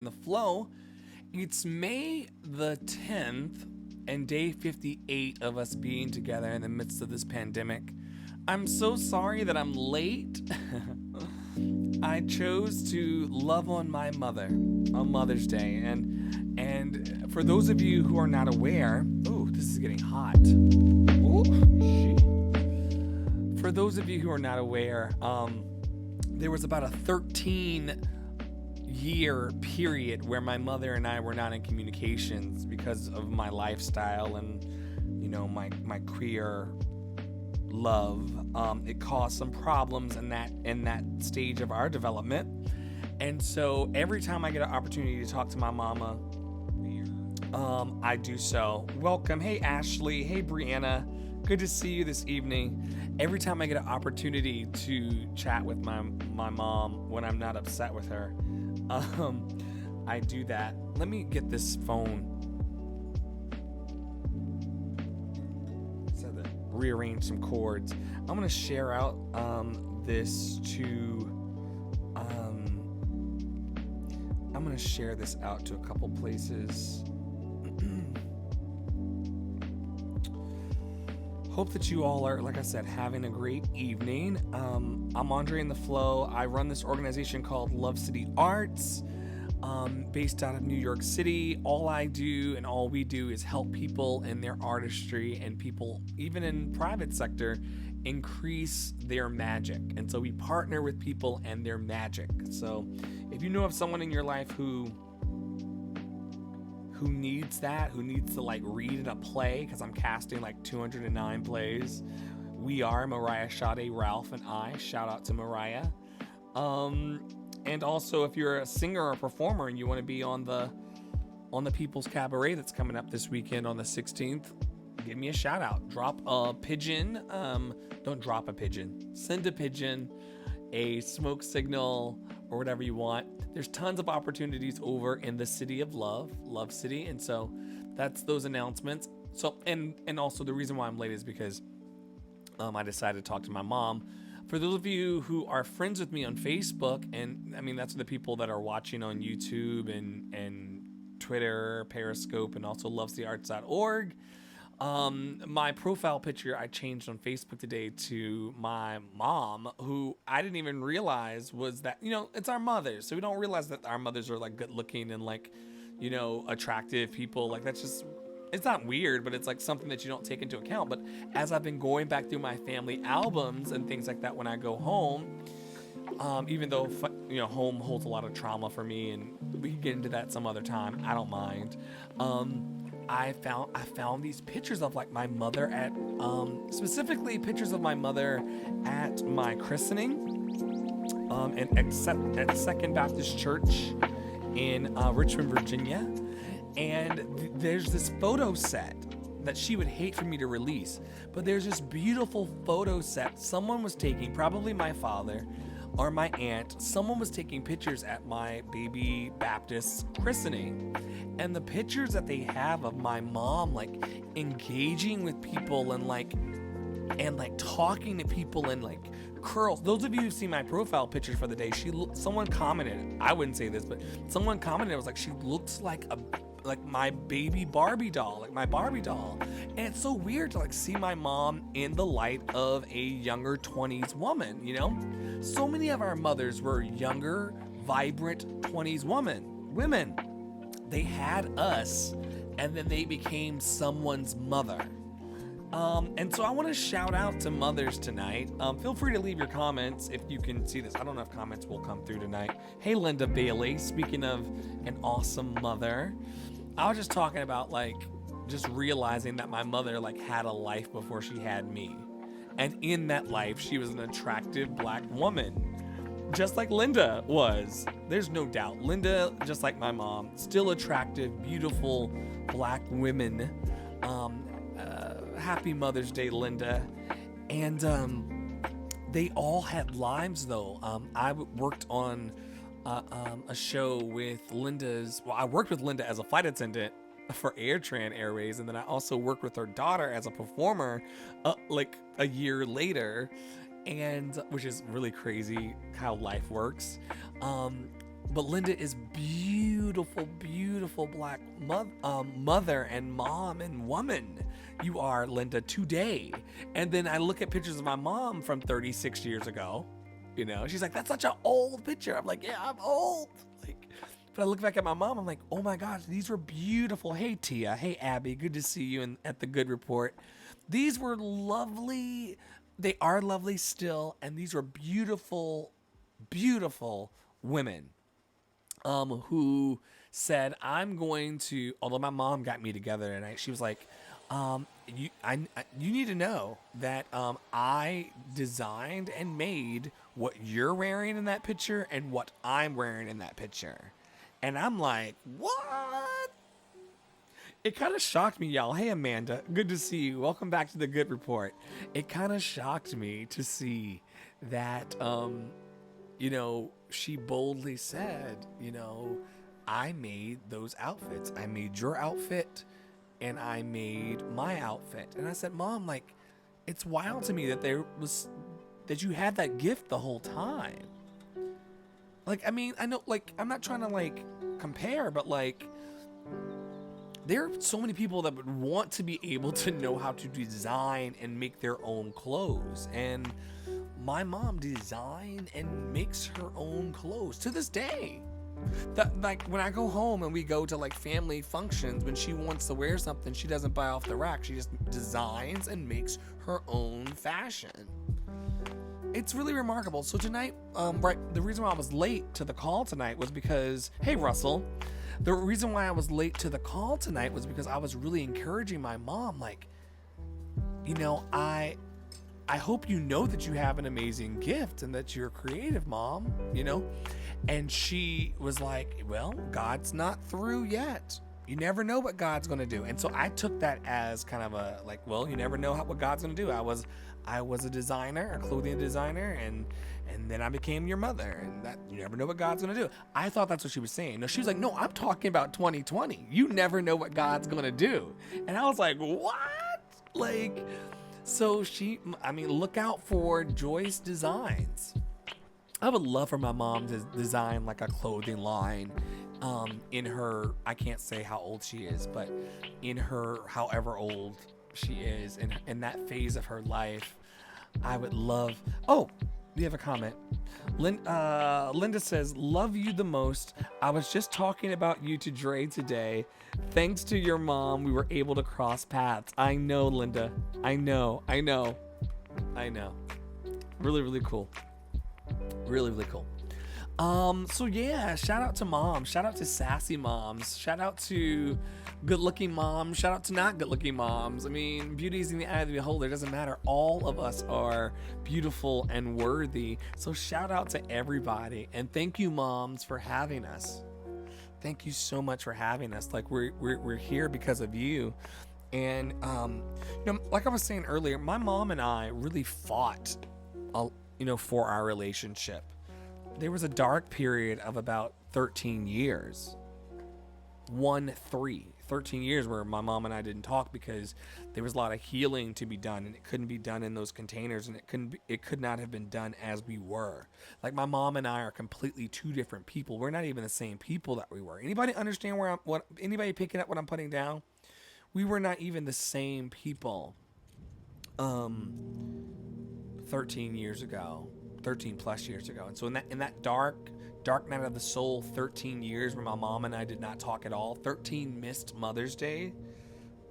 the flow. It's May the 10th and day 58 of us being together in the midst of this pandemic. I'm so sorry that I'm late. I chose to love on my mother on Mother's Day, and for those of you who are not aware, oh, this is getting hot. Oh, for those of you who are not aware, there was about a 13-year period where my mother and I were not in communications because of my lifestyle and, my queer love. It caused some problems in that stage of our development. And so every time I get an opportunity to talk to my mama, I do so. Welcome. Hey, Ashley. Hey, Brianna. Good to see you this evening. Every time I get an opportunity to chat with my mom when I'm not upset with her, I do that. Let me get this phone. So to rearrange some chords. I'm going to share out this to... I'm going to share this out to a couple places. Hope that you all are, like I said, having a great evening. I'm Andre in the Flow. I run this organization called Love City Arts, based out of New York City. All I do and all we do is help people in their artistry and people, even in private sector, increase their magic. And so we partner with people and their magic. So if you know of someone in your life who needs that, who needs to read in a play, because I'm casting 209 plays. We are Mariah, Sade, Ralph, and I. Shout out to Mariah. And also, if you're a singer or a performer and you want to be on the People's Cabaret that's coming up this weekend on the 16th, give me a shout out. Drop a pigeon. Don't drop a pigeon. Send a pigeon, a smoke signal, or whatever you want. There's tons of opportunities over in the city of Love City. And so that's those announcements. So, and also the reason why I'm late is because I decided to talk to my mom. For those of you who are friends with me on Facebook, and I mean, that's the people that are watching on YouTube and Twitter, Periscope, and also lovesthearts.org. My profile picture I changed on Facebook today to my mom, who I didn't even realize was that, it's our mothers. So we don't realize that our mothers are good looking and attractive people. That's just, it's not weird, but it's something that you don't take into account. But as I've been going back through my family albums and things like that when I go home, even though, home holds a lot of trauma for me, and we can get into that some other time, I don't mind. I found these pictures of my mother at specifically pictures of my mother at my christening at Second Baptist Church in Richmond, Virginia. And there's this photo set that she would hate for me to release, but there's this beautiful photo set someone was taking, probably my father or my aunt. Someone was taking pictures at my baby Baptist christening, and the pictures that they have of my mom engaging with people and talking to people and curls. Those of you who see my profile pictures for the day, someone commented, I wouldn't say this, but someone commented, it was she looks like my baby Barbie doll, my Barbie doll. And it's so weird to see my mom in the light of a younger 20s woman, So many of our mothers were younger, vibrant 20s women. They had us, and then they became someone's mother. And so I want to shout out to mothers tonight. Feel free to leave your comments if you can see this. I don't know if comments will come through tonight. Hey, Linda Bailey, speaking of an awesome mother, I was just talking about just realizing that my mother had a life before she had me. And in that life, she was an attractive black woman. Just like Linda was. There's no doubt. Linda, just like my mom, still attractive, beautiful black women. Happy Mother's Day, Linda. And they all had lives, though. I worked on a show with I worked with Linda as a flight attendant for AirTran Airways, and then I also worked with her daughter as a performer a year later, and which is really crazy how life works. But Linda is beautiful, beautiful black mother and mom and woman. You are, Linda, today. And then I look at pictures of my mom from 36 years ago. You know, she's like, that's such an old picture. I'm like, yeah, I'm old. Like, but I look back at my mom, I'm like, oh my gosh, these were beautiful. Hey, Tia. Hey, Abby. Good to see you at the Good Report. These were lovely. They are lovely still. And these were beautiful, beautiful women. Who said, I'm going to, although my mom got me together tonight, she was like, you need to know that I designed and made what you're wearing in that picture and what I'm wearing in that picture. And I'm like, what? It kind of shocked me, y'all. Hey, Amanda, good to see you. Welcome back to the Good Report. It kind of shocked me to see that, you know, she boldly said, you know, I made those outfits. I made your outfit and I made my outfit. And I said, Mom, like, it's wild to me that you had that gift the whole time. Like, I mean, I know, like, I'm not trying to like compare, but like, there are so many people that would want to be able to know how to design and make their own clothes. And my mom designed and makes her own clothes to this day. That, like, when I go home and we go to like family functions, when she wants to wear something, she doesn't buy off the rack. She just designs and makes her own fashion. It's really remarkable. So tonight, the reason why I was late to the call tonight was because, hey, Russell, the reason why I was late to the call tonight was because I was really encouraging my mom, like, you know, I hope you know that you have an amazing gift and that you're creative, Mom, you know? And she was like, well, God's not through yet. You never know what God's going to do. And so I took that as kind of a, like, well, you never know what God's going to do. I was a designer, a clothing designer, and then I became your mother, and that you never know what God's going to do. I thought that's what she was saying. No, she was like, no, I'm talking about 2020. You never know what God's going to do. And I was like, what? Like, so look out for Joyce Designs. I would love for my mom to design like a clothing line in her, I can't say how old she is, but in her, however old she is, in that phase of her life, I would love, oh, we have a comment. Linda says, love you the most. I was just talking about you to Dre today. Thanks to your mom, we were able to cross paths. I know, Linda. I know. Really, really cool. Really, really cool. So yeah, shout out to moms. Shout out to sassy moms. Shout out to good-looking moms. Shout out to not good-looking moms. I mean, beauty is in the eye of the beholder. It doesn't matter. All of us are beautiful and worthy. So shout out to everybody. And thank you, moms, for having us. Thank you so much for having us. Like, we're here because of you. And, you know, like I was saying earlier, my mom and I really fought, for our relationship. There was a dark period of about 13 years. 13 years where my mom and I didn't talk because there was a lot of healing to be done, and it couldn't be done in those containers, and it could not have been done as we were. Like, my mom and I are completely two different people. We're not even the same people that we were. Anybody understand anybody picking up what I'm putting down? We were not even the same people 13 years ago. 13 plus years ago. And so in that dark night of the soul, 13 years where my mom and I did not talk at all, 13 missed Mother's Day.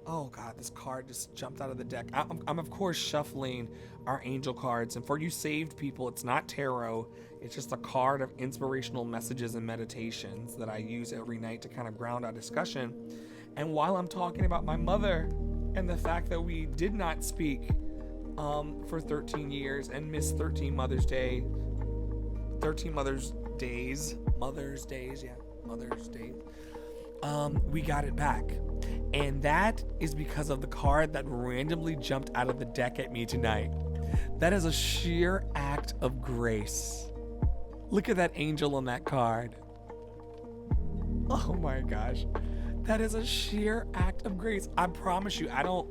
Oh God, this card just jumped out of the deck. I'm of course shuffling our angel cards, and for you saved people, it's not tarot. It's just a card of inspirational messages and meditations that I use every night to kind of ground our discussion. And while I'm talking about my mother and the fact that we did not speak for 13 years and missed 13 Mother's Day, 13 Mother's Days, we got it back. And that is because of the card that randomly jumped out of the deck at me tonight. That is a sheer act of grace. Look at that angel on that card. Oh my gosh. That is a sheer act of grace. I promise you, I don't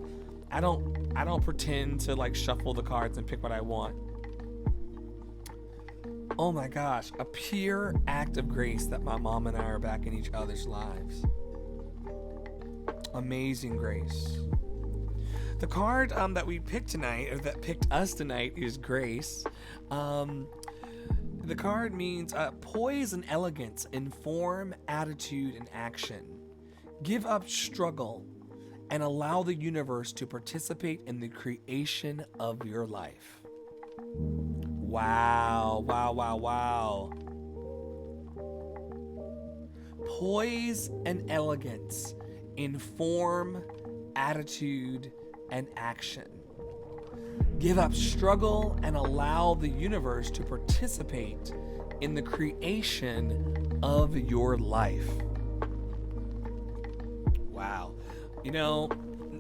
pretend to like shuffle the cards and pick what I want. Oh my gosh, a pure act of grace that my mom and I are back in each other's lives. Amazing grace. The card that we picked tonight, or that picked us tonight, is Grace. The card means poise and elegance in form, attitude, and action. Give up struggle and allow the universe to participate in the creation of your life. Wow, wow, wow, wow. Poise and elegance in form, attitude, and action. Give up struggle and allow the universe to participate in the creation of your life. Wow. You know,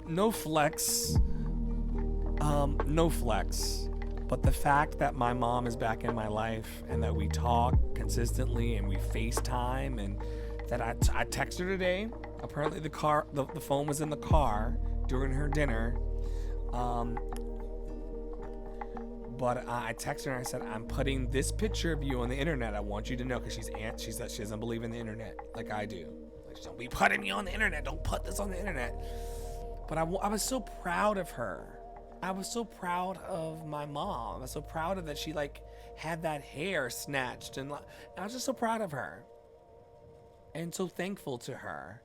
no flex, but the fact that my mom is back in my life and that we talk consistently and we FaceTime and that I texted her today. Apparently the phone was in the car during her dinner. But I texted her and I said, I'm putting this picture of you on the internet. I want you to know, because she said she doesn't believe in the internet like I do. Like, don't be putting me on the internet. Don't put this on the internet. But I was so proud of her. I was so proud of my mom. I was so proud of that she had that hair snatched. And I was just so proud of her. And so thankful to her.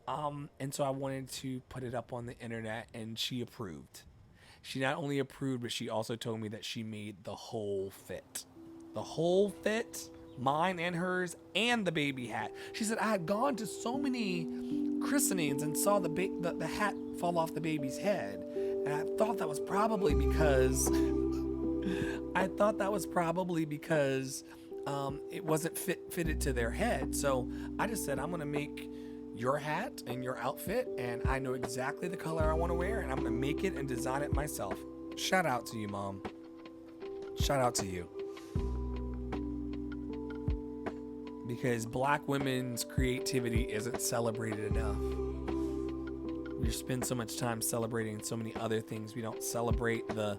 And so I wanted to put it up on the internet, and she approved. She not only approved, but she also told me that she made the whole fit. The whole fit, mine and hers, and the baby hat. She said, I had gone to so many christenings and saw the hat fall off the baby's head. And I thought that was probably because it wasn't fitted to their head. So I just said, I'm going to make your hat and your outfit, and I know exactly the color I want to wear, and I'm going to make it and design it myself. Shout out to you, Mom. Shout out to you. Because Black women's creativity isn't celebrated enough. We spend so much time celebrating so many other things. We don't celebrate the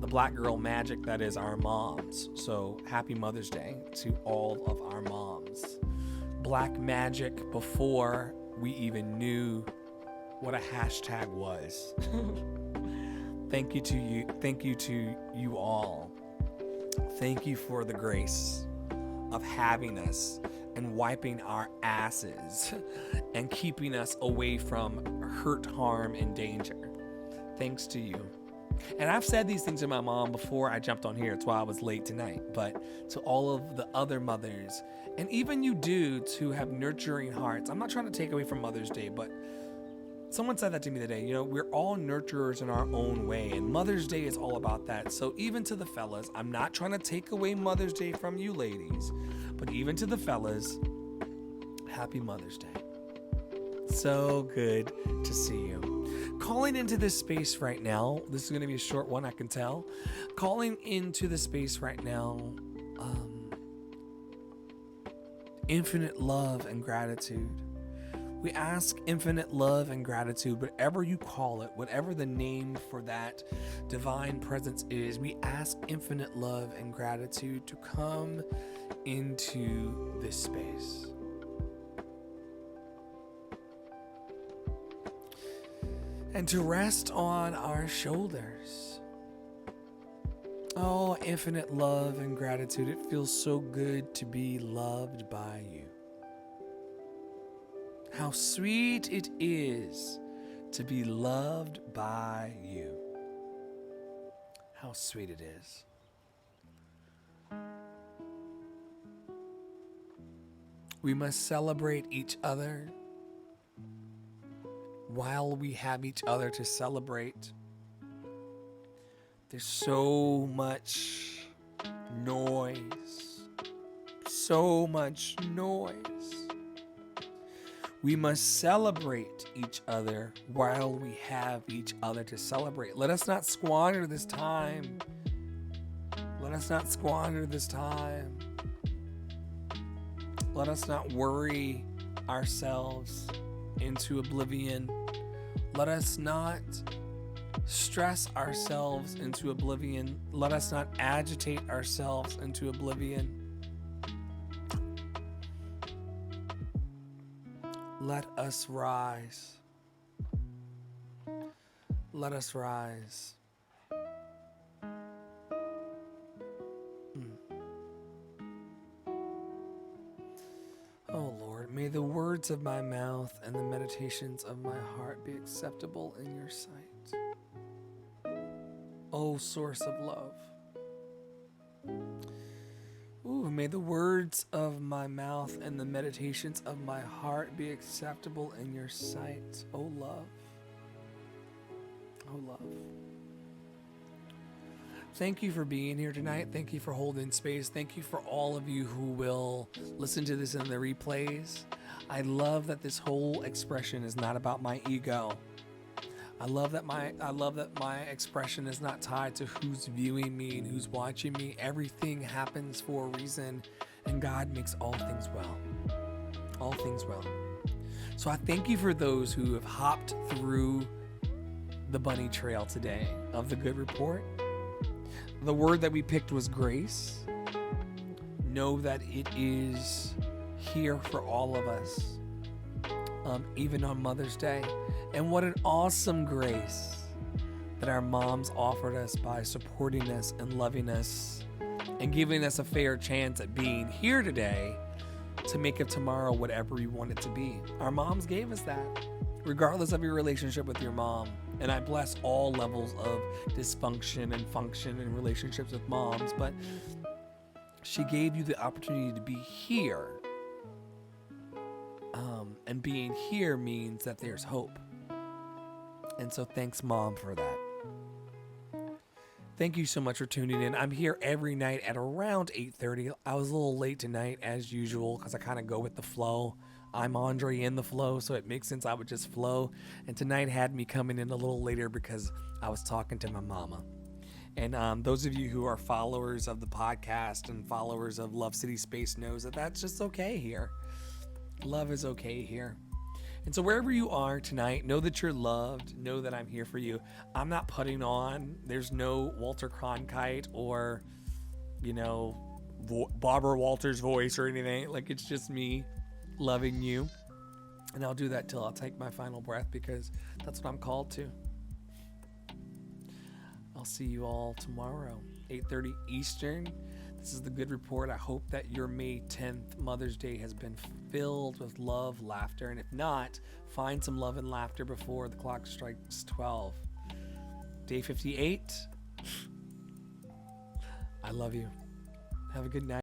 Black girl magic that is our moms. So happy Mother's Day to all of our moms. Black magic before we even knew what a hashtag was. Thank you to you. Thank you to you all. Thank you for the grace of having us and wiping our asses and keeping us away from hurt, harm, and danger. Thanks to you. And I've said these things to my mom before I jumped on here. It's why I was late tonight. But to all of the other mothers, and even you dudes who have nurturing hearts. I'm not trying to take away from Mother's Day, but someone said that to me today. You know, we're all nurturers in our own way, and Mother's Day is all about that. So even to the fellas, I'm not trying to take away Mother's Day from you ladies, but even to the fellas, happy Mother's Day. So good to see you. Calling into this space right now, this is going to be a short one, I can tell. Calling into the space right now, infinite love and gratitude. We ask infinite love and gratitude, whatever you call it, whatever the name for that divine presence is, we ask infinite love and gratitude to come into this space. And to rest on our shoulders. Oh, infinite love and gratitude. It feels so good to be loved by you. How sweet it is to be loved by you. How sweet it is. We must celebrate each other while we have each other to celebrate. There's so much noise. So much noise. We must celebrate each other while we have each other to celebrate. Let us not squander this time. Let us not squander this time. Let us not worry ourselves into oblivion. Let us not stress ourselves into oblivion. Let us not agitate ourselves into oblivion. Let us rise. Let us rise. Oh Lord, may the words of my mouth and the meditations of my heart be acceptable in your sight. Oh, source of love. Ooh, may the words of my mouth and the meditations of my heart be acceptable in your sight. Oh, love. Oh, love. Thank you for being here tonight. Thank you for holding space. Thank you for all of you who will listen to this in the replays. I love that this whole expression is not about my ego. I love that my expression is not tied to who's viewing me and who's watching me. Everything happens for a reason, and God makes all things well. All things well. So I thank you for those who have hopped through the bunny trail today of the good report. The word that we picked was grace. Know that it is here for all of us, even on Mother's Day. And what an awesome grace that our moms offered us by supporting us and loving us and giving us a fair chance at being here today to make of tomorrow whatever we want it to be. Our moms gave us that, regardless of your relationship with your mom. And I bless all levels of dysfunction and function in relationships with moms, but she gave you the opportunity to be here. And being here means that there's hope. And so thanks, Mom, for that. Thank you so much for tuning in. I'm here every night at around 8:30. I was a little late tonight, as usual, because I kind of go with the flow. I'm Andre in the flow, so it makes sense I would just flow. And tonight had me coming in a little later because I was talking to my mama. And those of you who are followers of the podcast and followers of Love City Space knows that that's just okay here. Love is okay here. And so wherever you are tonight, know that you're loved. Know that I'm here for you. I'm not putting on. There's no Walter Cronkite or, Barbara Walters' voice or anything. Like, it's just me loving you. And I'll do that till I'll take my final breath because that's what I'm called to. I'll see you all tomorrow, 8:30 Eastern. This is the Good Report. I hope that your May 10th Mother's Day has been filled with love, laughter, and if not, find some love and laughter before the clock strikes 12. Day 58. I love you. Have a good night.